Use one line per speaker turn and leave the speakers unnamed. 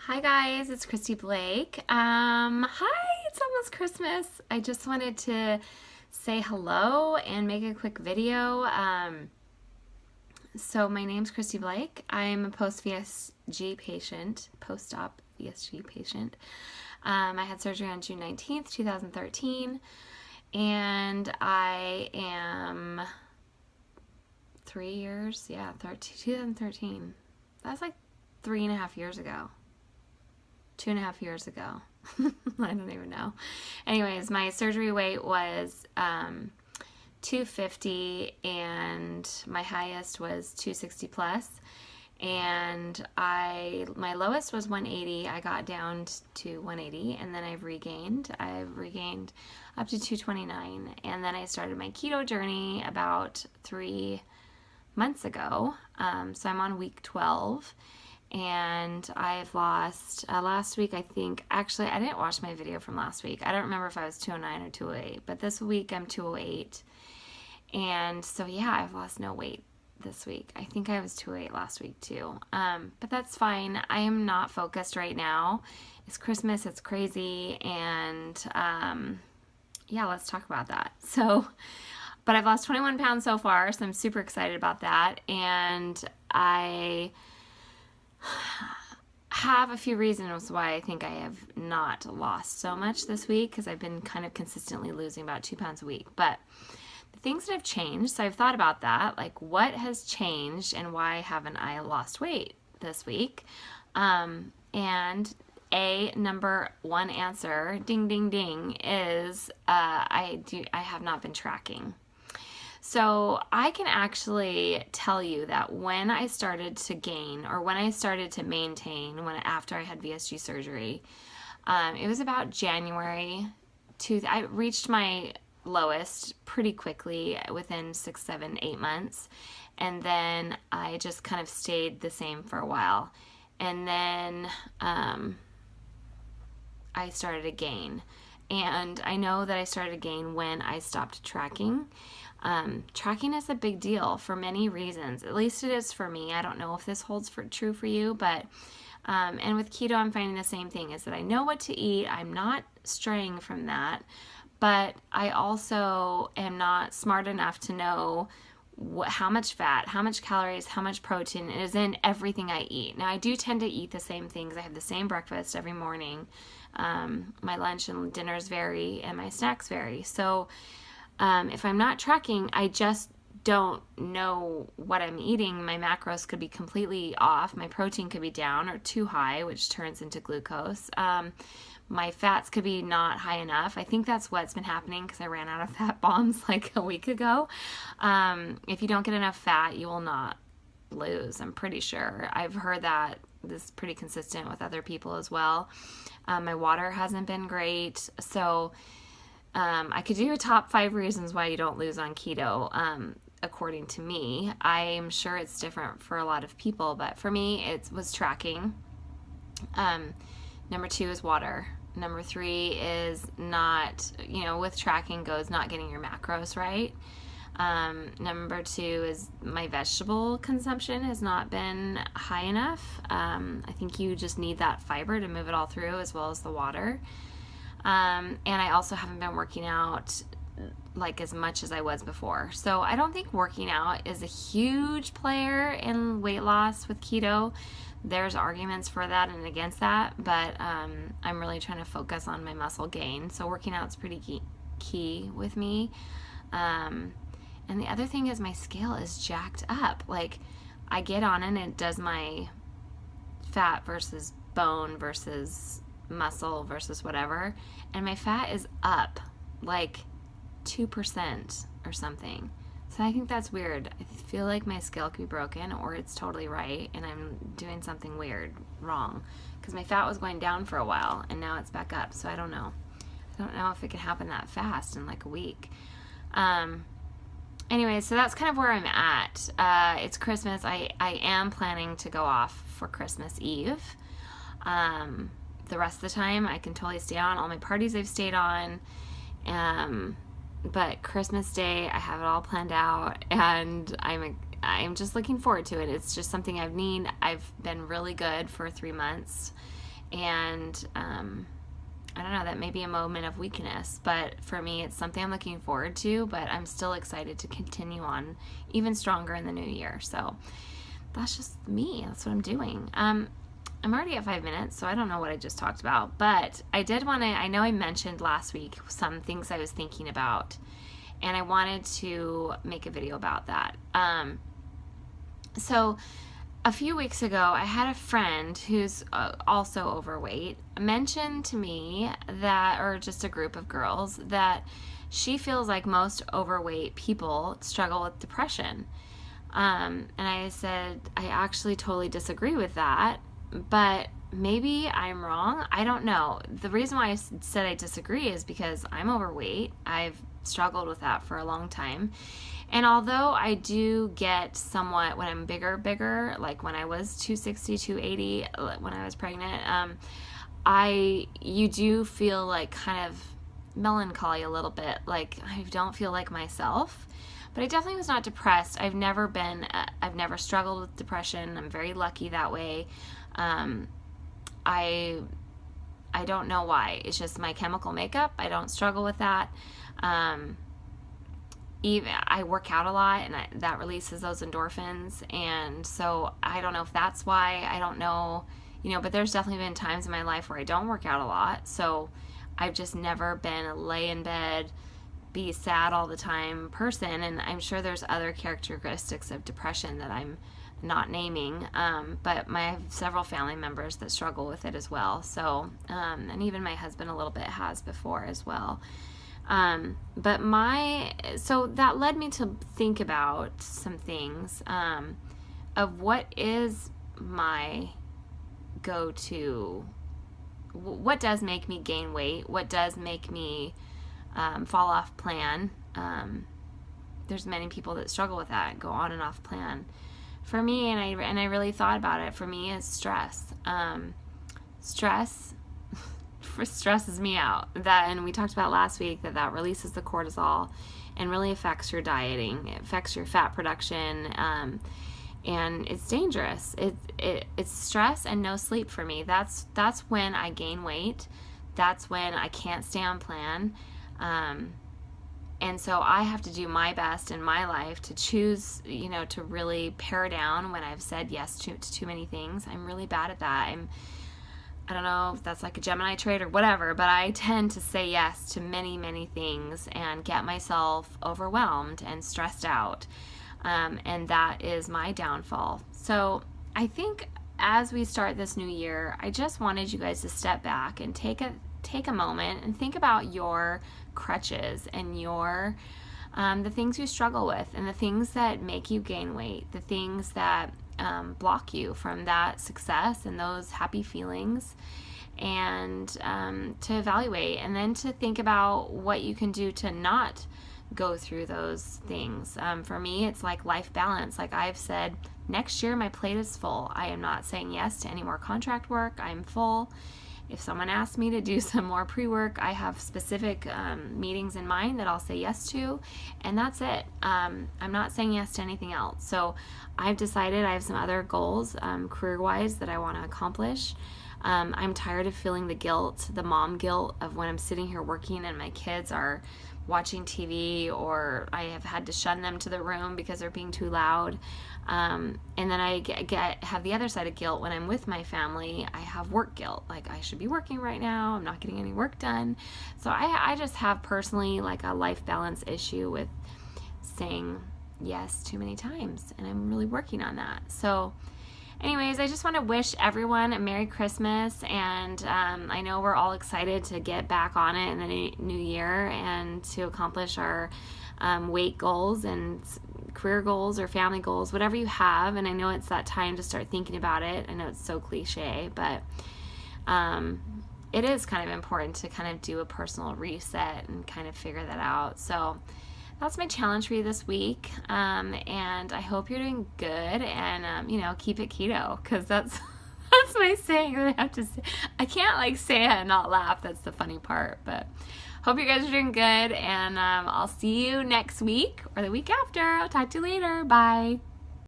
Hi guys, it's Christy Blake. It's almost Christmas. I just wanted to say hello and make a quick video. So my name's Christy Blake. I'm a post-VSG patient, post-op VSG patient. I had surgery on June 19th, 2013, and I am 2013. That's like 3.5 years ago. 2.5 years ago. I don't even know. Anyways, my surgery weight was 250 and my highest was 260 plus. And my lowest was 180. I got down to 180 and then I've regained up to 229. And then I started my keto journey about 3 months ago. So I'm on week 12. And I've lost, last week I think, actually I didn't watch my video from last week. I don't remember if I was 209 or 208, but this week I'm 208. And so yeah, I've lost no weight this week. I think I was 208 last week too. But that's fine. I am not focused right now. It's Christmas, it's crazy, and yeah, let's talk about that. But I've lost 21 pounds so far, so I'm super excited about that. And I have a few reasons why I think I have not lost so much this week, because I've been kind of consistently losing about 2 pounds a week. But the things that have changed, so I've thought about that, like what has changed and why haven't I lost weight this week? And number one answer, ding, ding, ding, is I have not been tracking. So I can actually tell you that when I started to gain, or when I started to maintain, after I had VSG surgery, it was about January. I reached my lowest pretty quickly within 6, 7, 8 months, and then I just kind of stayed the same for a while, and then I started to gain. And I know that I started to gain when I stopped tracking. Tracking is a big deal for many reasons. At least it is for me. I don't know if this holds true for you, but and with keto, I'm finding the same thing, is that I know what to eat. I'm not straying from that, but I also am not smart enough to know how much fat, how much calories, how much protein is in everything I eat. Now, I do tend to eat the same things. I have the same breakfast every morning. My lunch and dinners vary, and my snacks vary. So if I'm not tracking, I just don't know what I'm eating. My macros could be completely off. My protein could be down or too high, which turns into glucose. My fats could be not high enough. I think that's what's been happening, because I ran out of fat bombs like a week ago. If you don't get enough fat, you will not lose, I'm pretty sure. I've heard that this is pretty consistent with other people as well. My water hasn't been great. So I could do a top 5 reasons why you don't lose on keto. According to me, I'm sure it's different for a lot of people, but for me, it was tracking. Number 2 is water. Number 3 is not, with tracking goes not getting your macros right. Number 2 is my vegetable consumption has not been high enough. I think you just need that fiber to move it all through, as well as the water. And I also haven't been working out like as much as I was before. So I don't think working out is a huge player in weight loss with keto. There's arguments for that and against that, but I'm really trying to focus on my muscle gain. So working out is pretty key with me. And the other thing is my scale is jacked up. Like, I get on it and it does my fat versus bone versus muscle versus whatever, and my fat is up like 2% or something. So I think that's weird. I feel like my scale could be broken, or it's totally right and I'm doing something weird wrong, because my fat was going down for a while and now it's back up. So I don't know if it can happen that fast in like a week. Anyway, so that's kind of where I'm at. It's Christmas. I am planning to go off for Christmas Eve. The rest of the time I can totally stay on. All my parties I've stayed on. But Christmas Day, I have it all planned out, and I'm just looking forward to it. It's just something I've been really good for 3 months, And I don't know, that may be a moment of weakness, but for me, it's something I'm looking forward to, but I'm still excited to continue on even stronger in the new year. So that's just me. That's what I'm doing. I'm already at 5 minutes, so I don't know what I just talked about, but I did want to, I know I mentioned last week some things I was thinking about, and I wanted to make a video about that. So a few weeks ago, I had a friend who's also overweight mention to me that, or just a group of girls, that she feels like most overweight people struggle with depression. And I said, I actually totally disagree with that, but maybe I'm wrong. I don't know. The reason why I said I disagree is because I'm overweight. I've struggled with that for a long time. And although I do get somewhat when I'm bigger, like when I was 260, 280, when I was pregnant, you do feel like kind of melancholy a little bit. Like I don't feel like myself. But I definitely was not depressed. I've never struggled with depression. I'm very lucky that way. I don't know why. It's just my chemical makeup. I don't struggle with that. Even I work out a lot, and that releases those endorphins. And so I don't know if that's why. I don't know, but there's definitely been times in my life where I don't work out a lot. So I've just never been a lay in bed, be sad all the time person. And I'm sure there's other characteristics of depression that I'm not naming, but I have several family members that struggle with it as well. So, and even my husband a little bit has before as well. So that led me to think about some things, of what is my go-to, what does make me gain weight, what does make me fall off plan. There's many people that struggle with that, go on and off plan. For me, and I really thought about it, for me is stress. Stress stresses me out. And we talked about last week that releases the cortisol and really affects your dieting. It affects your fat production, and it's dangerous. It's stress and no sleep for me. That's when I gain weight. That's when I can't stay on plan. And so I have to do my best in my life to choose, to really pare down when I've said yes to too many things. I'm really bad at that. I don't know if that's like a Gemini trait or whatever, but I tend to say yes to many, many things and get myself overwhelmed and stressed out. And that is my downfall. So I think as we start this new year, I just wanted you guys to step back and take a moment and think about your crutches and your the things you struggle with and the things that make you gain weight, the things that block you from that success and those happy feelings, and to evaluate, and then to think about what you can do to not go through those things. For me, it's like life balance. Like I've said, next year my plate is full. I am not saying yes to any more contract work. I'm full. If someone asks me to do some more pre-work, I have specific meetings in mind that I'll say yes to, and that's it. I'm not saying yes to anything else. So I've decided I have some other goals, career-wise, that I want to accomplish. I'm tired of feeling the guilt, the mom guilt of when I'm sitting here working and my kids are watching TV, or I have had to shun them to the room because they're being too loud. And then I have the other side of guilt when I'm with my family. I have work guilt, like I should be working right now, I'm not getting any work done. So I just have personally like a life balance issue with saying yes too many times, and I'm really working on that. So anyways, I just want to wish everyone a Merry Christmas, and I know we're all excited to get back on it in the new year and to accomplish our weight goals and career goals or family goals, whatever you have. And I know it's that time to start thinking about it. I know it's so cliche, but it is kind of important to kind of do a personal reset and kind of figure that out. So that's my challenge for you this week, and I hope you're doing good, and keep it keto, because that's my saying that I have to say. I can't like say it and not laugh. That's the funny part. But hope you guys are doing good, and I'll see you next week or the week after. I'll talk to you later. Bye.